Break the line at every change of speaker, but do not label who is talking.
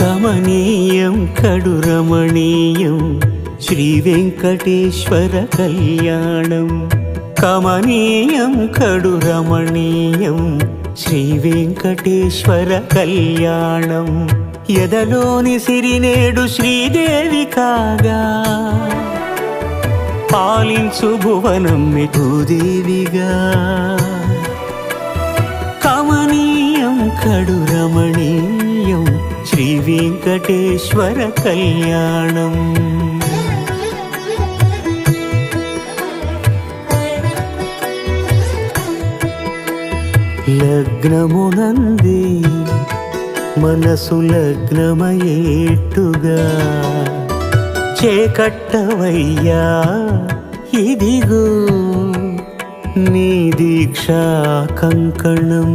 కమనీయం కడు రమణీయం శ్రీ వెంకటేశ్వర కళ్యాణం కమనీయం కడు రమణీయం శ్రీ వెంకటేశ్వర కళ్యాణం ఎదలోని సిరినేడు శ్రీదేవి కాగా పాలించు భువనం భూదేవిగా కమనీయం కడు రమణీయం శ్రీ వెంకటేశ్వర కళ్యాణం లగ్నమునందే మనసు లగ్నమయేట్టుగా చేకట్టవయ్యా ఇదిగో నీ దీక్షా కంకణం